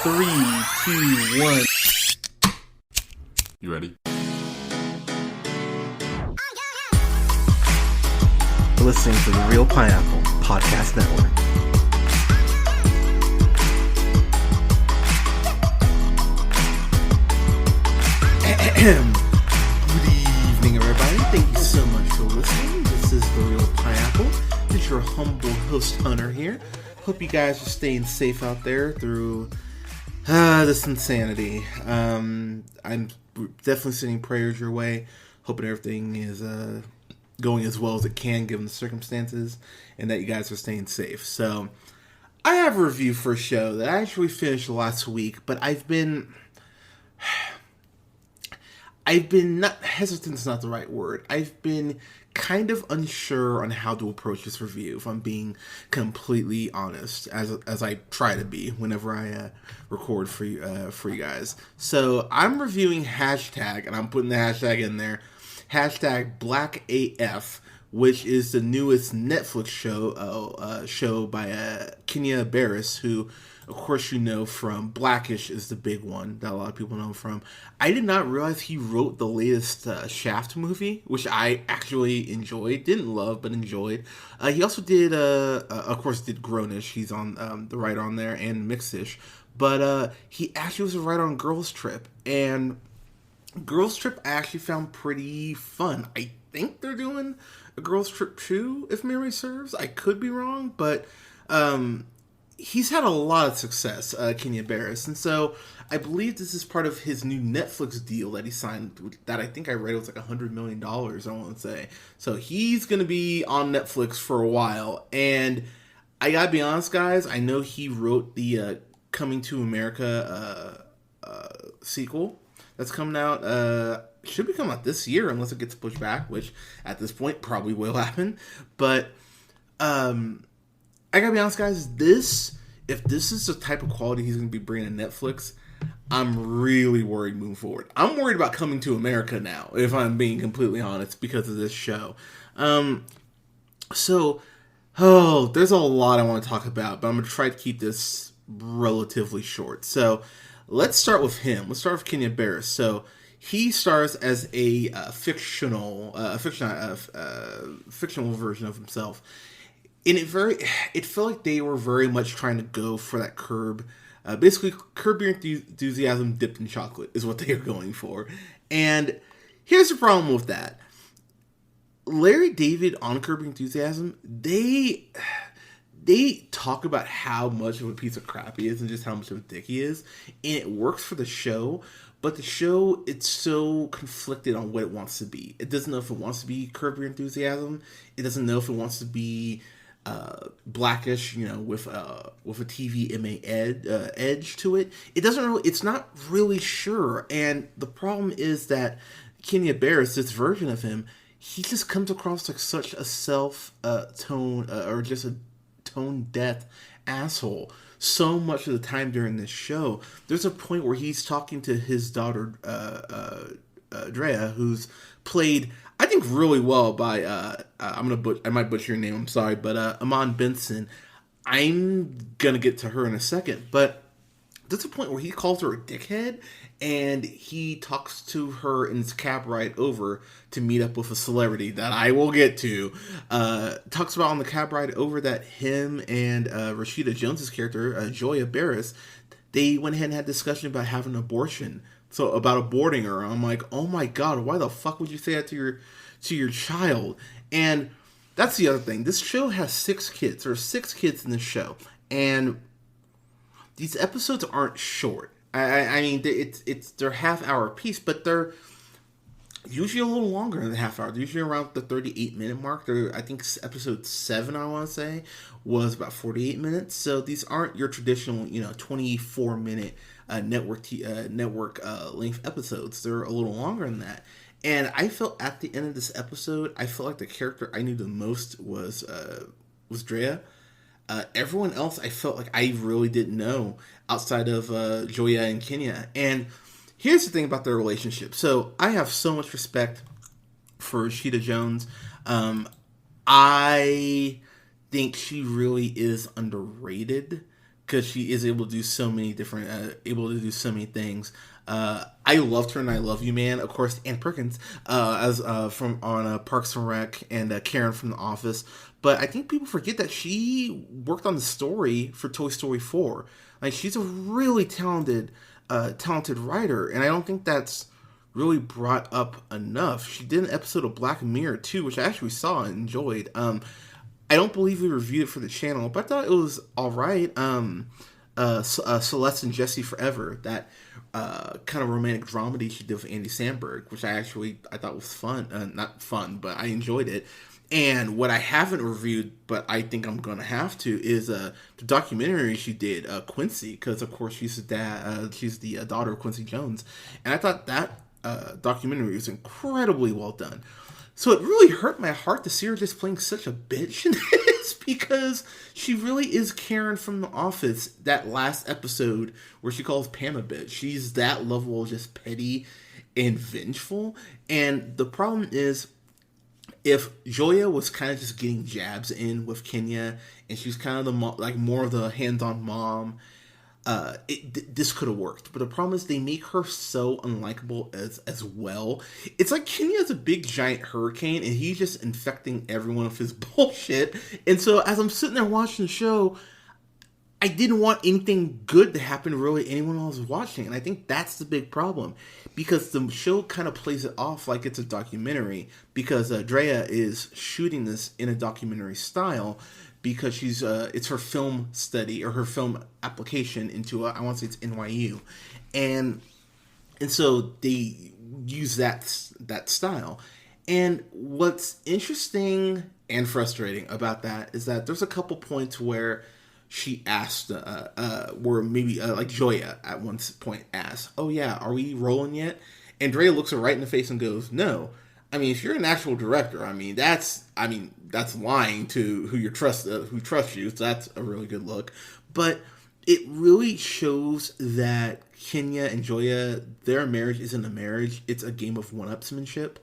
3, 2, 1. You ready? You're listening to the Real Pineapple Podcast Network. Good evening, everybody. Thank you so much for listening. This is the Real Pineapple. It's your humble host, Hunter, here. Hope you guys are staying safe out there through this insanity. I'm definitely sending prayers your way, hoping everything is going as well as it can given the circumstances, and that you guys are staying safe. So, I have a review for a show that I actually finished last week, but I've been not hesitant is not the right word. I've been kind of unsure on how to approach this review, if I'm being completely honest, as I try to be whenever I record for you guys. So I'm reviewing hashtag, and I'm putting the hashtag in there, hashtag BlackAF, which is the newest Netflix show by Kenya Barris, who, of course, you know from Blackish is the big one that a lot of people know him from. I did not realize he wrote the latest Shaft movie, which I actually enjoyed. Didn't love, but enjoyed. He also did, of course, did Grownish. He's on the writer on there, and Mixedish. But he actually was a writer on Girls Trip. And Girls Trip I actually found pretty fun. I think they're doing a Girls Trip 2, if memory serves. I could be wrong, but he's had a lot of success, Kenya Barris, and so I believe this is part of his new Netflix deal that he signed, that I think I read it was like $100 million, I want to say. So he's going to be on Netflix for a while, and I gotta be honest, guys, I know he wrote the Coming to America sequel that's coming out, should be coming out this year, unless it gets pushed back, which at this point probably will happen, but I gotta be honest, guys, if this is the type of quality he's going to be bringing to Netflix, I'm really worried moving forward. I'm worried about Coming to America now, if I'm being completely honest, because of this show. There's a lot I want to talk about, but I'm going to try to keep this relatively short. So, let's start with him. Let's start with Kenya Barris. So, he stars as a fictional version of himself. And it felt like they were very much trying to go for that basically Curb Your Enthusiasm dipped in chocolate is what they are going for. And here's the problem with that. Larry David on Curb Your Enthusiasm, they talk about how much of a piece of crap he is and just how much of a dick he is. And it works for the show, but the show, it's so conflicted on what it wants to be. It doesn't know if it wants to be Curb Your Enthusiasm. It doesn't know if it wants to be Blackish, with a TVMA edge to it. It's not really sure. And the problem is that Kenya Barris, this version of him, he just comes across like such a or just a tone deaf asshole so much of the time during this show. There's a point where he's talking to his daughter, Drea, who's played, I think, really well by I might butcher your name, I'm sorry, but Amon Benson. I'm gonna get to her in a second, but there's a point where he calls her a dickhead, and he talks to her in his cab ride over to meet up with a celebrity that I will get to. Talks about on the cab ride over that him and Rashida Jones's character, Joya Barris, they went ahead and had a discussion about having an abortion. So about aborting her. I'm like, oh my god, why the fuck would you say that to your child? And that's the other thing. This show has 6 kids. There are 6 kids in this show, and these episodes aren't short. I mean, they're half-hour piece, but they're usually a little longer than a half hour. They're usually around the 38-minute mark. I think episode 7, I want to say, was about 48 minutes. So these aren't your traditional, 24-minute network length episodes. They're a little longer than that. And I felt at the end of this episode, I felt like the character I knew the most was Drea. Everyone else, I felt like I really didn't know outside of Joya and Kenya. And here's the thing about their relationship. So I have so much respect for Rashida Jones. I think she really is underrated because she is able to do so many different, able to do so many things. I loved her and I Love You Man, of course, Ann Perkins, as from on Parks and Rec, and Karen from The Office. But I think people forget that she worked on the story for Toy Story 4. Like, she's a really talented writer, and I don't think that's really brought up enough. She did an episode of Black Mirror too, which I actually saw and enjoyed. I don't believe we reviewed it for the channel, but I thought it was all right. Celeste and Jesse Forever, that kind of romantic dramedy she did with Andy Samberg, which I thought was fun. Not fun, but I enjoyed it. And what I haven't reviewed, but I think I'm gonna have to, is the documentary she did, Quincy, because of course she's the dad, she's the daughter of Quincy Jones, and I thought that documentary was incredibly well done. So it really hurt my heart to see her just playing such a bitch in this, because she really is Karen from The Office, that last episode where she calls Pam a bitch. She's that level of just petty and vengeful. And the problem is, if Joya was kind of just getting jabs in with Kenya, and she's kind of the more of the hands-on mom, this could have worked. But the problem is they make her so unlikable as well. It's like Kenya's a big giant hurricane, and he's just infecting everyone with his bullshit. And so as I'm sitting there watching the show, I didn't want anything good to happen to really anyone I was watching. And I think that's the big problem, because the show kind of plays it off like it's a documentary, because Drea is shooting this in a documentary style, because she's it's her film study, or her film application into I want to say it's NYU, and so they use that style. And what's interesting and frustrating about that is that there's a couple points where she asked, where maybe like Joya at one point asked, "Oh yeah, are we rolling yet?" And Drea looks her right in the face and goes, "No." I mean, if you're an actual director, that's lying to who trusts you. So that's a really good look. But it really shows that Kenya and Joya, their marriage isn't a marriage; it's a game of one-upsmanship,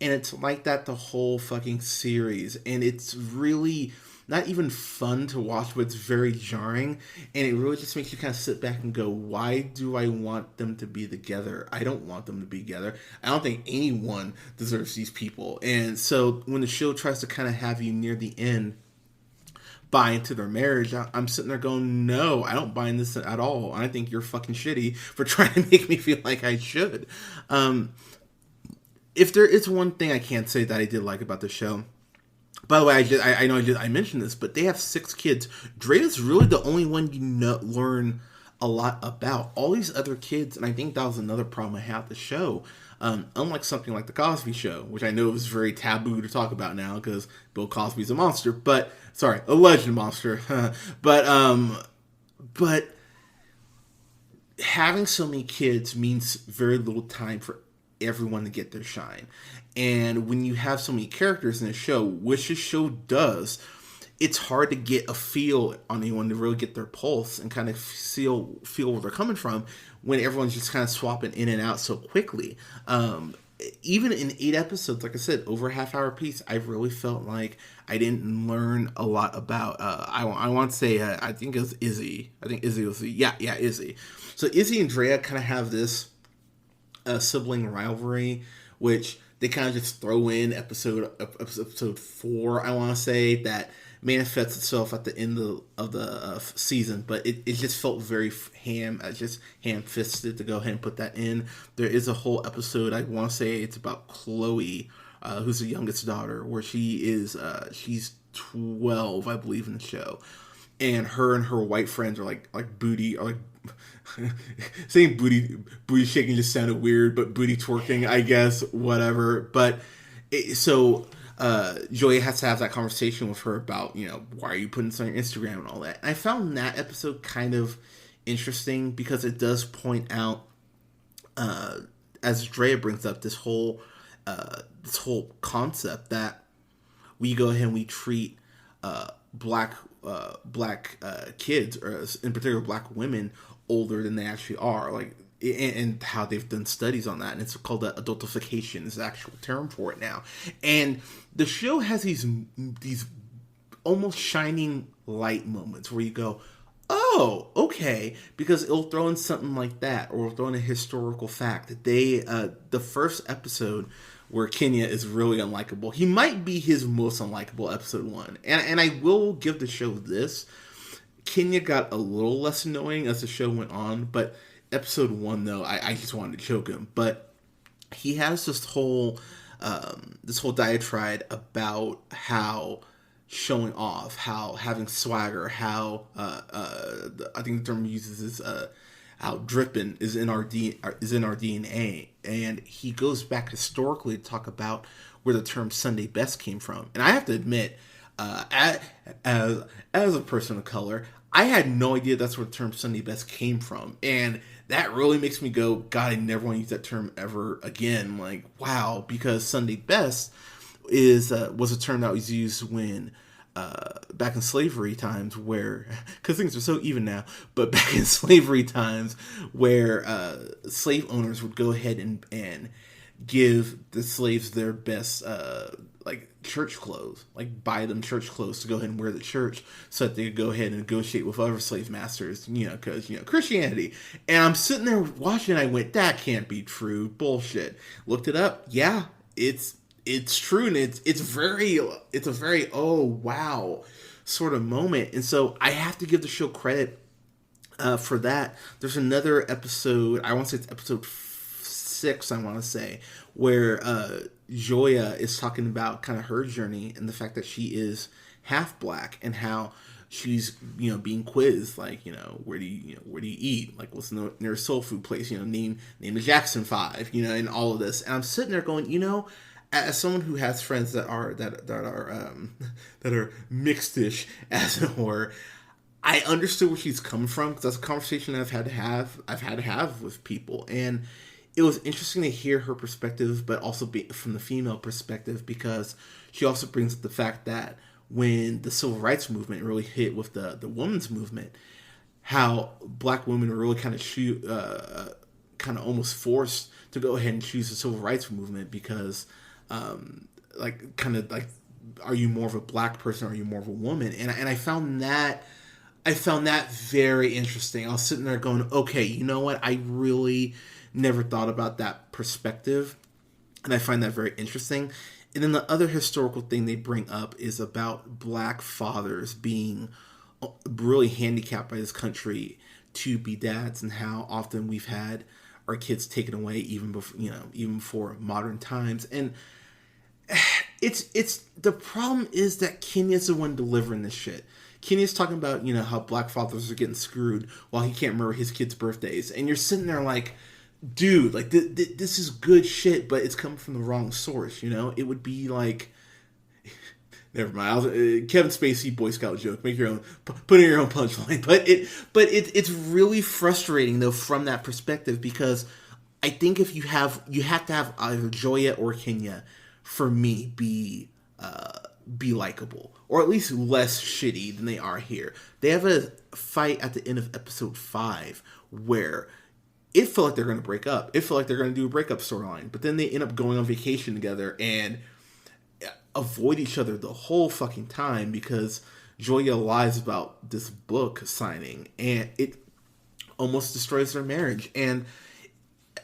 and it's like that the whole fucking series. And it's really not even fun to watch, but it's very jarring, and it really just makes you kind of sit back and go, why do I want them to be together? I don't want them to be together. I don't think anyone deserves these people. And so when the show tries to kind of have you near the end buy into their marriage, I'm sitting there going, no, I don't buy in this at all. I think you're fucking shitty for trying to make me feel like I should. If there is one thing I can't say that I did like about the show, by the way, I mentioned this, but they have 6 kids. Drea's really the only one you learn a lot about. All these other kids, and I think that was another problem I had with the show. Unlike something like The Cosby Show, which I know is very taboo to talk about now because Bill Cosby's a monster, alleged monster. but having so many kids means very little time for everyone to get their shine. And when you have so many characters in a show, which this show does, it's hard to get a feel on anyone, to really get their pulse and kind of feel where they're coming from when everyone's just kind of swapping in and out so quickly. Even in 8 episodes, like I said, over a half-hour piece, I really felt like I didn't learn a lot about, I want to say, I think it was Izzy. I think Izzy was, Izzy. So Izzy and Drea kind of have this sibling rivalry, which they kind of just throw in episode 4, I want to say, that manifests itself at the end of the season, but it just felt very ham-fisted to go ahead and put that in. There is a whole episode, I want to say it's about Chloe, who's the youngest daughter, where she's 12, I believe, in the show, and her white friends are like booty, or like saying booty shaking just sounded weird, but booty twerking, I guess, whatever. But Joya has to have that conversation with her about, why are you putting this on your Instagram and all that. And I found that episode kind of interesting because it does point out, as Drea brings up, this whole concept that we go ahead and we treat black kids, or in particular black women, older than they actually are, like, and how they've done studies on that, and it's called adultification is the actual term for it now. And the show has these almost shining light moments where you go, oh, okay, because it'll throw in something like that, or it'll throw in a historical fact that the first episode where Kenya is really unlikable, he might be his most unlikable episode one, and I will give the show this. Kenya got a little less annoying as the show went on, but episode one, though, I just wanted to choke him. But he has this whole diatribe about how showing off, how having swagger, how I think the term he uses is how dripping is in our DNA, and he goes back historically to talk about where the term Sunday best came from. And I have to admit, as a person of color, I had no idea that's where the term Sunday best came from, and that really makes me go, God, I never want to use that term ever again. Like, wow, because Sunday best was a term that was used when back in slavery times, where, because things are so even now, but back in slavery times where slave owners would go ahead and give the slaves their best like church clothes, like buy them church clothes to go ahead and wear to church, so that they could go ahead and negotiate with other slave masters, because Christianity. And I'm sitting there watching, I went, that can't be true, bullshit. Looked it up, yeah, it's true, and it's a very oh wow sort of moment. And so I have to give the show credit for that. There's another episode, I want to say it's episode 6, I want to say, where Joya is talking about kind of her journey and the fact that she is half black, and how she's being quizzed, like, where do you eat, like, what's the nearest soul food place, name the Jackson 5, and all of this. And I'm sitting there going, as someone who has friends that are mixedish, as it were, I understood where she's coming from, because that's a conversation I've had to have with people. And it was interesting to hear her perspective, but also from the female perspective, because she also brings up the fact that when the civil rights movement really hit with the women's movement, how black women were really kind of almost forced to go ahead and choose the civil rights movement, because are you more of a black person, or are you more of a woman? And I found that very interesting. I was sitting there going, okay, you know what? I really never thought about that perspective, and I find that very interesting. And then the other historical thing they bring up is about black fathers being really handicapped by this country to be dads, and how often we've had our kids taken away even before modern times. And it's the problem is that Kenya's the one delivering this shit. Kenya's talking about how black fathers are getting screwed while he can't remember his kids' birthdays, and you're sitting there like, dude, like this is good shit, but it's coming from the wrong source. It would be like, never mind. Kevin Spacey Boy Scout joke. Make your own, put in your own punchline. But it's really frustrating though from that perspective, because I think if you have to have either Joya or Kenya, for me, be likable, or at least less shitty than they are here. They have a fight at the end of episode 5 where it felt like they're going to break up. It felt like they're going to do a breakup storyline. But then they end up going on vacation together and avoid each other the whole fucking time, because Joya lies about this book signing, and it almost destroys their marriage. And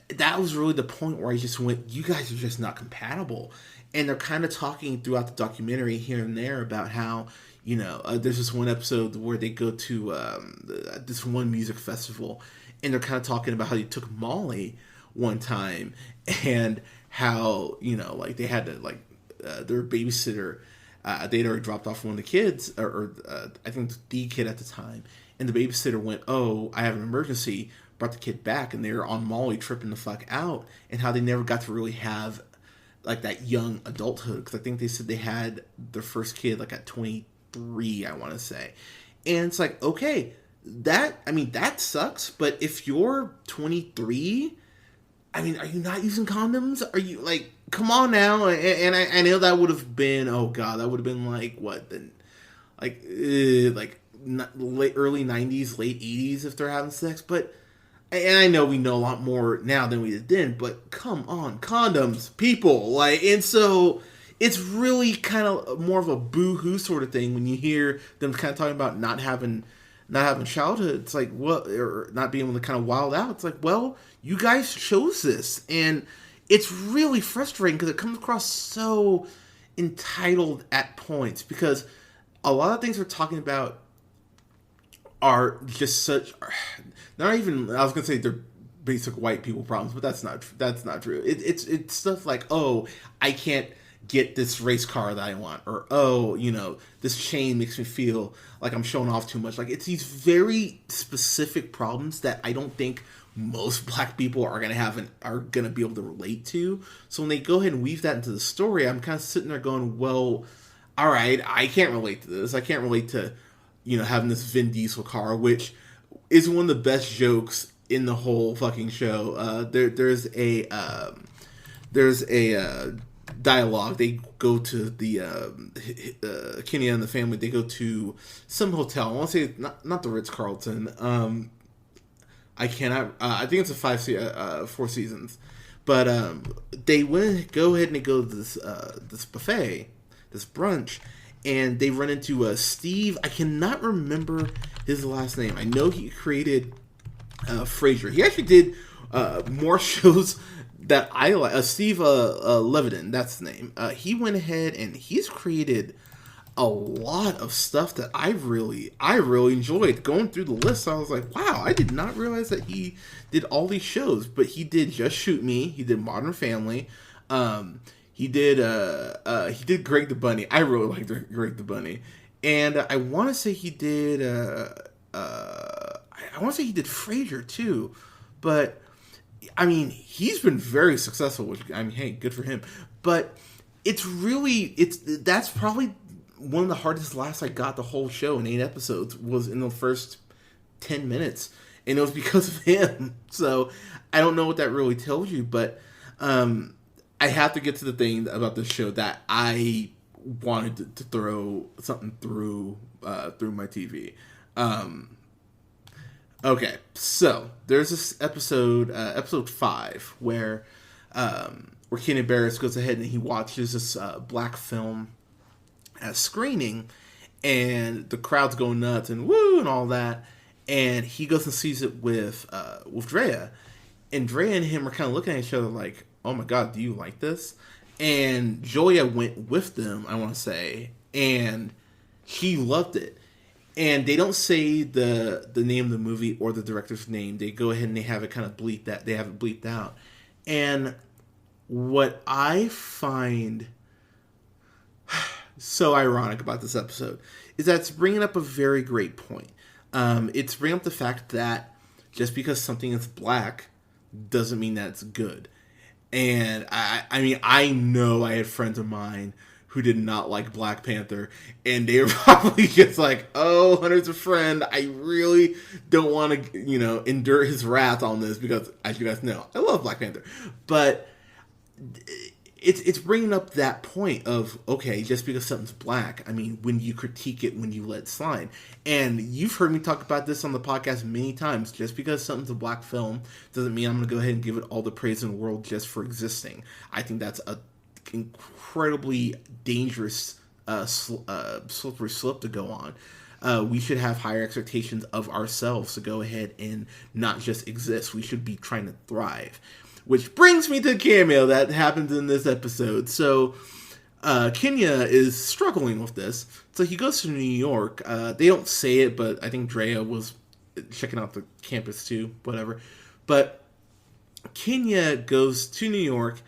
that was really the point where I just went, you guys are just not compatible. And they're kind of talking throughout the documentary here and there about how, there's this one episode where they go to this one music festival, and they're kind of talking about how they took Molly one time, and how, they had to, their babysitter, they'd already dropped off one of the kids, or I think the kid at the time, and the babysitter went, oh, I have an emergency, brought the kid back, and they were on Molly tripping the fuck out, and how they never got to really have, that young adulthood, because I think they said they had their first kid, at 23, I want to say. And it's like, okay, that sucks, but if you're 23, are you not using condoms? Are you, come on now? And I know that would have been, oh god, that would have been early 90s, late 80s if they're having sex, but, and I know we know a lot more now than we did then, but come on, condoms, people, and so it's really kind of more of a boo-hoo sort of thing when you hear them kind of talking about not having not having childhood. It's like, well, or not being able to kind of wild out. It's like, well, you guys chose this, and it's really frustrating because it comes across so entitled at points, because a lot of things we're talking about are just such, not even, I was gonna say they're basic white people problems, but that's not true. It's stuff like, oh, I can't get this race car that I want, or oh, this chain makes me feel like I'm showing off too much. Like, it's these very specific problems that I don't think most black people are gonna be able to relate to. So when they go ahead and weave that into the story, I'm kind of sitting there going, well, all right, I can't relate to this. I can't relate to having this Vin Diesel car, which is one of the best jokes in the whole fucking show. There's a dialogue. They go to the Kenya and the family. They go to some hotel. I want to say not the Ritz Carlton. I cannot. I think it's a 4 seasons, but they go ahead and they go to this buffet, this brunch, and they run into Steve. I cannot remember his last name. I know he created Frasier. He actually did more shows that I like. Steve Levitin, that's his name. He went ahead and he's created a lot of stuff that I really enjoyed. Going through the list, I was like, wow, I did not realize that he did all these shows. But he did Just Shoot Me. He did Modern Family. He did Greg the Bunny. I really liked Greg the Bunny. And I want to say he did I want to say he did Frasier too. But I mean, he's been very successful, which, I mean, hey, good for him. But that's probably one of the hardest laughs I got the whole show in 8 episodes was in the first 10 minutes. And it was because of him. So I don't know what that really tells you, but I have to get to the thing about this show that I wanted to throw something through my TV. Okay, so there's this episode 5, where Kenya Barris goes ahead and he watches this black film at a screening, and the crowd's going nuts and woo and all that, and he goes and sees it with Drea, and Drea and him are kind of looking at each other like, oh my god, do you like this? And Julia went with them, I want to say, and she loved it. And they don't say the name of the movie or the director's name. They go ahead and they have it kind of they have it bleeped out. And what I find so ironic about this episode is that it's bringing up a very great point. It's bringing up the fact that just because something is black doesn't mean that it's good. And I mean, I know I had friends of mine who did not like Black Panther, and they were probably just like, oh, Hunter's a friend, I really don't want to, endure his wrath on this, because, as you guys know, I love Black Panther. But it's bringing up that point of, okay, just because something's black, I mean, when you critique it, when you let it slide. And you've heard me talk about this on the podcast many times. Just because something's a black film doesn't mean I'm going to go ahead and give it all the praise in the world just for existing. I think that's a incredibly dangerous slippery slope to go on. We should have higher expectations of ourselves to go ahead and not just exist. We should be trying to thrive. Which brings me to the cameo that happens in this episode. So Kenya is struggling with this. So he goes to New York. They don't say it, but I think Drea was checking out the campus too, whatever. But Kenya goes to New York,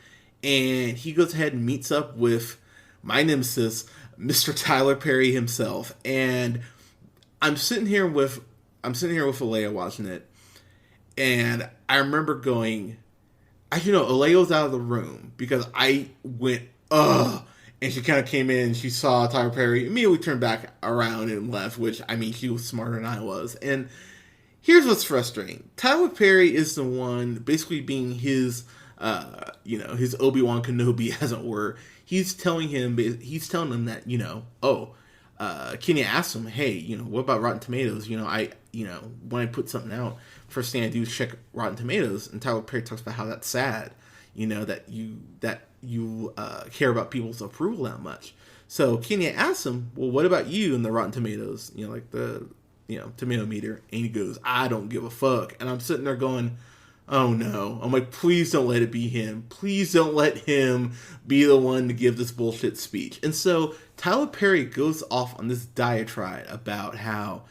and he goes ahead and meets up with my nemesis, Mr. Tyler Perry himself. And I'm sitting here with Alea watching it, and I remember going, Alea was out of the room because I went, ugh, and she kind of came in, she saw Tyler Perry, immediately turned back around and left, which, I mean, she was smarter than I was. And here's what's frustrating. Tyler Perry is the one basically being his his Obi-Wan Kenobi, as it were. He's telling him that, Kenya asked him, hey, what about Rotten Tomatoes? When I put something out, first thing I do is check Rotten Tomatoes. And Tyler Perry talks about how that's sad, that you care about people's approval that much. So Kenya asks him, well, what about you and the Rotten Tomatoes? Like the tomato meter, and he goes, I don't give a fuck. And I'm sitting there going, oh no. I'm like, please don't let it be him. Please don't let him be the one to give this bullshit speech. And so Tyler Perry goes off on this diatribe about how,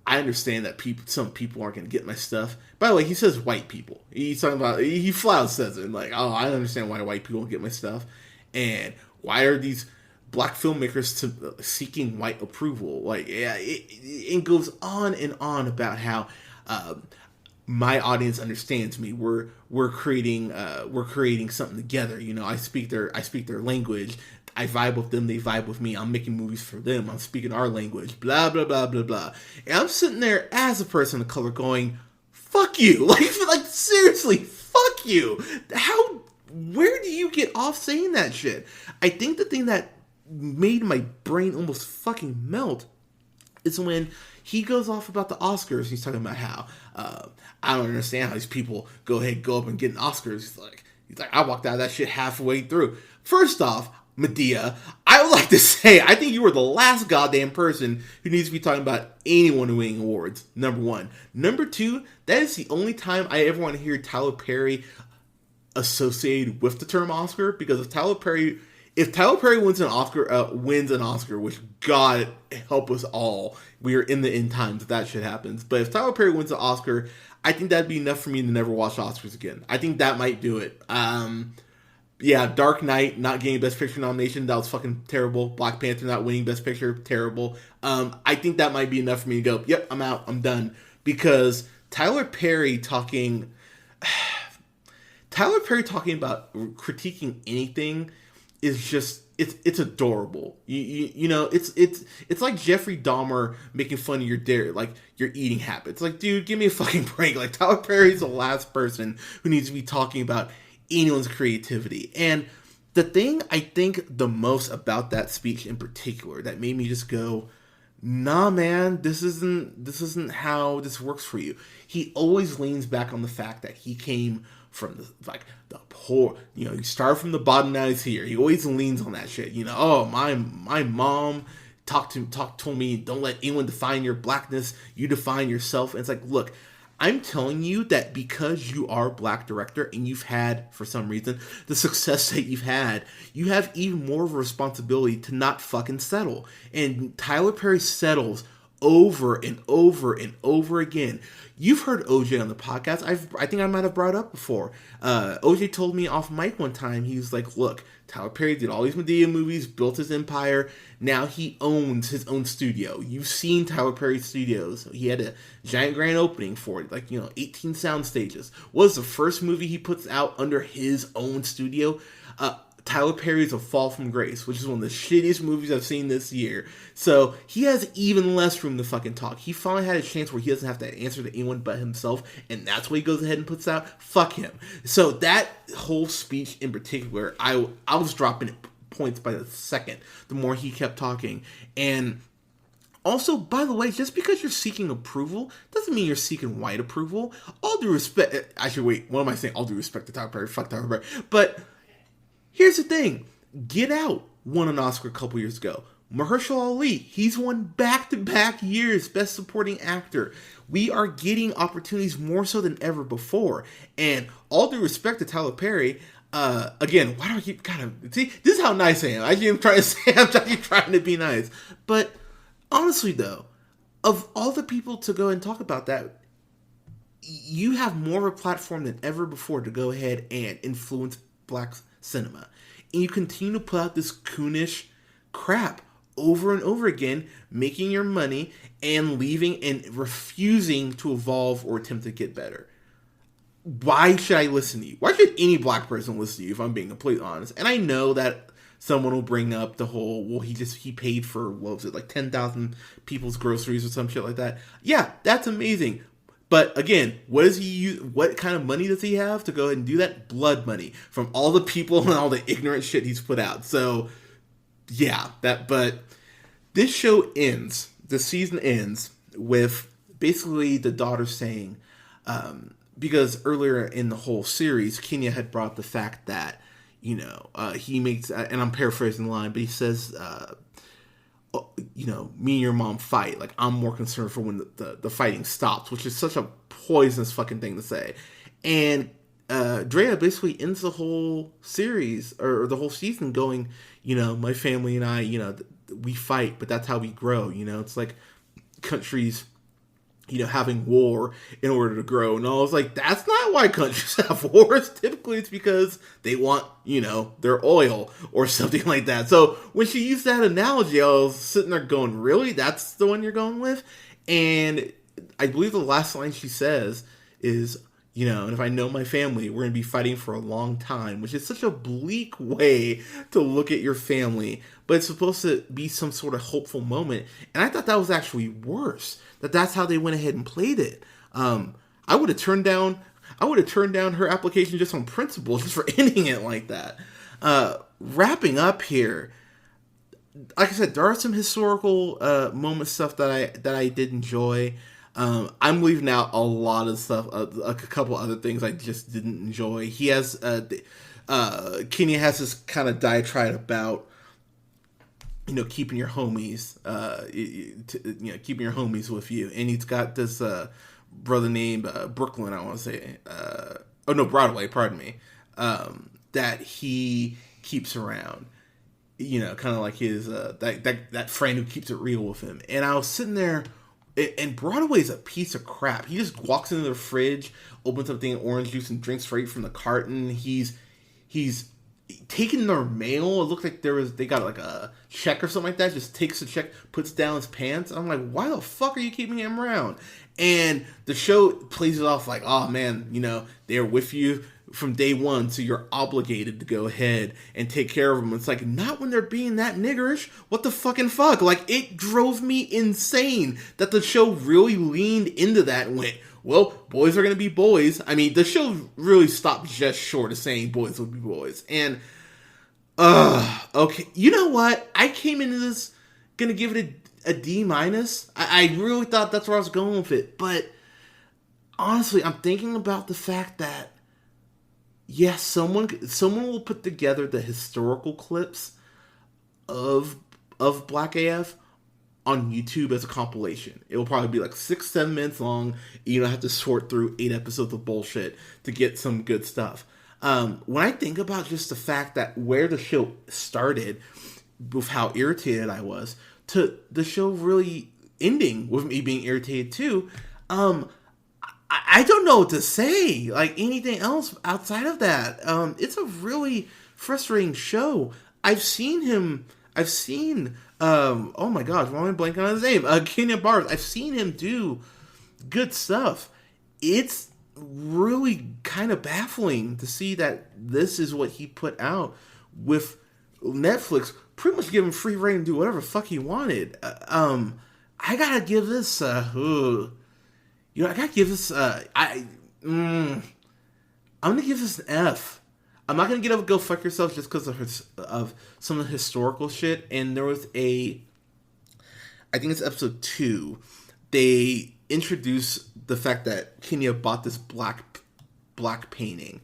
I understand that some people aren't going to get my stuff. By the way, he says white people. He's talking about, he flat out says it, like, oh, I understand why white people don't get my stuff. And why are these black filmmakers seeking white approval? Like, yeah, it goes on and on about how my audience understands me. We're creating something together. I speak their language. I vibe with them, they vibe with me. I'm making movies for them. I'm speaking our language. Blah blah blah blah blah. And I'm sitting there as a person of color going, "Fuck you!" Like seriously, fuck you. Where do you get off saying that shit? I think the thing that made my brain almost fucking melt is when he goes off about the Oscars. He's talking about how I don't understand how these people go up and get an Oscars. He's like, I walked out of that shit halfway through. First off, Medea, I would like to say, I think you were the last goddamn person who needs to be talking about anyone winning awards, number one. Number two, that is the only time I ever want to hear Tyler Perry associated with the term Oscar, because if Tyler Perry wins an Oscar, which God help us all, we are in the end times if that shit happens. But if Tyler Perry wins an Oscar, I think that'd be enough for me to never watch Oscars again. I think that might do it. Yeah, Dark Knight not getting Best Picture nomination, that was fucking terrible. Black Panther not winning Best Picture, terrible. I think that might be enough for me to go, yep, I'm out, I'm done. Because Tyler Perry talking about critiquing anything is just, it's adorable. It's like Jeffrey Dahmer making fun of your eating habits. Like, dude, give me a fucking break. Like, Tyler Perry's the last person who needs to be talking about anyone's creativity. And the thing I think the most about that speech in particular that made me just go, nah, man, this isn't how this works for you. He always leans back on the fact that he came from the poor, he started from the bottom, now he's here. He always leans on that shit. Oh, my mom told me, don't let anyone define your blackness, you define yourself. And it's like, look, I'm telling you that because you are a black director and you've had, for some reason, the success that you've had, you have even more of a responsibility to not fucking settle. And Tyler Perry settles over and over and over again. You've heard OJ on the podcast. I think I might have brought up before. OJ told me off mic one time, he was like, look, Tyler Perry did all these Medea movies, built his empire. Now he owns his own studio. You've seen Tyler Perry studios. He had a giant grand opening for it, 18 sound stages. What was the first movie he puts out under his own studio? Tyler Perry's A Fall from Grace, which is one of the shittiest movies I've seen this year. So he has even less room to fucking talk. He finally had a chance where he doesn't have to answer to anyone but himself, and that's what he goes ahead and puts out. Fuck him. So that whole speech in particular, I was dropping points by the second, the more he kept talking. And also, by the way, just because you're seeking approval doesn't mean you're seeking white approval. All due respect, actually, wait, what am I saying? All due respect to Tyler Perry, fuck Tyler Perry. But here's the thing. Get Out won an Oscar a couple years ago. Mahershala Ali, he's won back-to-back years Best Supporting Actor. We are getting opportunities more so than ever before. And all due respect to Tyler Perry, again, why do I keep kind of... See, this is how nice I am. I'm trying to be nice. But honestly, though, of all the people to go and talk about that, you have more of a platform than ever before to go ahead and influence black cinema. And you continue to put out this coonish crap over and over again, making your money and leaving and refusing to evolve or attempt to get better. Why should I listen to you? Why should any black person listen to you, if I'm being completely honest? And I know that someone will bring up the whole, well, he paid for, what was it, 10,000 people's groceries or some shit like that. Yeah, that's amazing. But again, what does he use? What kind of money does he have to go ahead and do that? Blood money from all the people and all the ignorant shit he's put out. So, yeah, but this show ends. The season ends with basically the daughter saying, because earlier in the whole series, Kenya had brought the fact that he makes, and I'm paraphrasing the line, but he says, me and your mom fight. Like, I'm more concerned for when the fighting stops, which is such a poisonous fucking thing to say. And Drea basically ends the whole series or the whole season going, my family and I, we fight, but that's how we grow. It's like countries, having war in order to grow. And I was like, that's not why countries have wars. Typically, it's because they want, their oil or something like that. So when she used that analogy, I was sitting there going, really? That's the one you're going with? And I believe the last line she says is, and if I know my family, we're going to be fighting for a long time, which is such a bleak way to look at your family, but it's supposed to be some sort of hopeful moment. And I thought that was actually worse, that's how they went ahead and played it. I would have turned down her application just on principle, just for ending it like that. Wrapping up here, like I said, there are some historical moment stuff that I did enjoy. I'm leaving out a lot of stuff, a couple other things I just didn't enjoy. He has, Kenya has this kind of diatribe about, keeping your homies, keeping your homies with you. And he's got this, brother named, Brooklyn, I want to say, Broadway, pardon me, that he keeps around, kind of like his, that friend who keeps it real with him. And I was sitting there, and Broadway's a piece of crap. He just walks into the fridge, opens up a thing of orange juice, and drinks straight from the carton. He's taking their mail. It looked like they got like a check or something like that. Just takes the check, puts it down his pants. I'm like, why the fuck are you keeping him around? And the show plays it off like, oh man, they're with you from day one, so you're obligated to go ahead and take care of them. It's like, not when they're being that niggerish. What the fucking fuck? Like, it drove me insane that the show really leaned into that and went, well, boys are going to be boys. I mean, the show really stopped just short of saying boys will be boys. And, okay. You know what? I came into this going to give it a D-. I really thought that's where I was going with it. But, honestly, I'm thinking about the fact that, yes, someone will put together the historical clips of Black AF on YouTube as a compilation. It will probably be like 6-7 minutes long. You don't have to sort through 8 episodes of bullshit to get some good stuff. When I think about just the fact that where the show started, with how irritated I was, to the show really ending with me being irritated too, I don't know what to say. Like, anything else outside of that. It's a really frustrating show. Oh my gosh, why am I blanking on his name? Kenya Barris. I've seen him do good stuff. It's really kind of baffling to see that this is what he put out, with Netflix pretty much giving free reign to do whatever the fuck he wanted. I gotta give this, I'm gonna give this an F. I'm not gonna go fuck yourself just because of some of the historical shit. And there was I think it's episode 2. They introduced the fact that Kenya bought this black painting,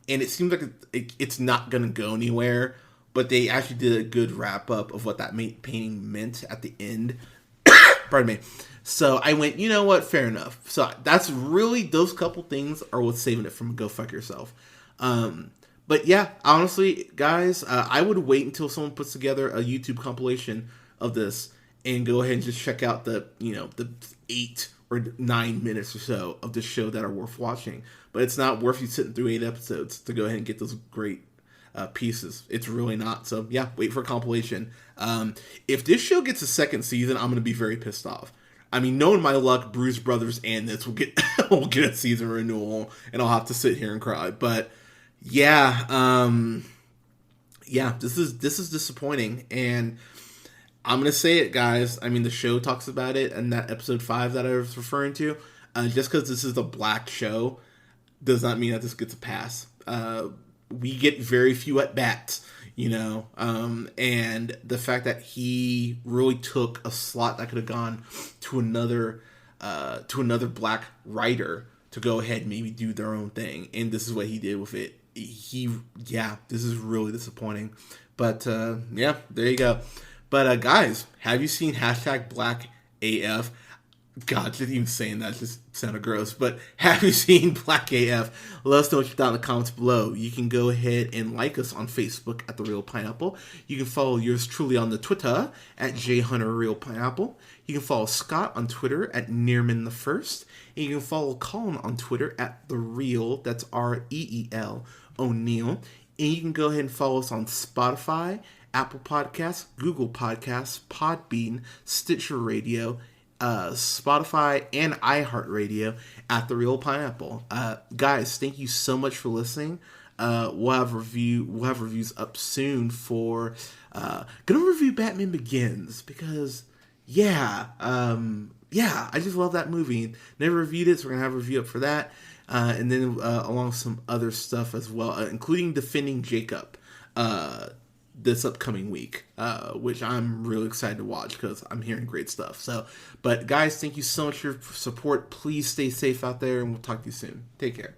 and it seems like it's not gonna go anywhere. But they actually did a good wrap up of what that painting meant at the end. Pardon me. So I went, you know what? Fair enough. So that's really, those couple things are what's saving it from go fuck yourself. But yeah, honestly, guys, I would wait until someone puts together a YouTube compilation of this and go ahead and just check out the 8 or 9 minutes or so of the show that are worth watching. But it's not worth you sitting through 8 episodes to go ahead and get those great pieces. It's really not. So yeah, wait for a compilation. If this show gets a second season, I'm going to be very pissed off. I mean, knowing my luck, Bruise Brothers and this will get a season renewal, and I'll have to sit here and cry. But yeah, this is disappointing, and I'm gonna say it, guys. I mean, the show talks about it, and that episode 5 that I was referring to, just because this is a black show, does not mean that this gets a pass. We get very few at bats, and the fact that he really took a slot that could have gone to another black writer to go ahead and maybe do their own thing, and this is what he did with it. This is really disappointing, but yeah, there you go. But guys, have you seen hashtag Black AF? God, just even saying that just sounded gross. But have you seen Black AF? Let us know what you thought in the comments below. You can go ahead and like us on Facebook at The Real Pineapple. You can follow yours truly on the Twitter at JHunterRealPineapple. You can follow Scott on Twitter at Nearman1st. And you can follow Colin on Twitter at The Real, that's REEL O'Neill. And you can go ahead and follow us on Spotify, Apple Podcasts, Google Podcasts, Podbean, Stitcher Radio, Spotify, and iHeartRadio at The Real Pineapple. Guys, thank you so much for listening. We'll have reviews up soon for gonna review Batman Begins because I just love that movie. Never reviewed it, so we're gonna have a review up for that. And then along with some other stuff as well, including Defending Jacob this upcoming week, which I'm really excited to watch because I'm hearing great stuff. So, but guys, thank you so much for your support. Please stay safe out there, and we'll talk to you soon. Take care.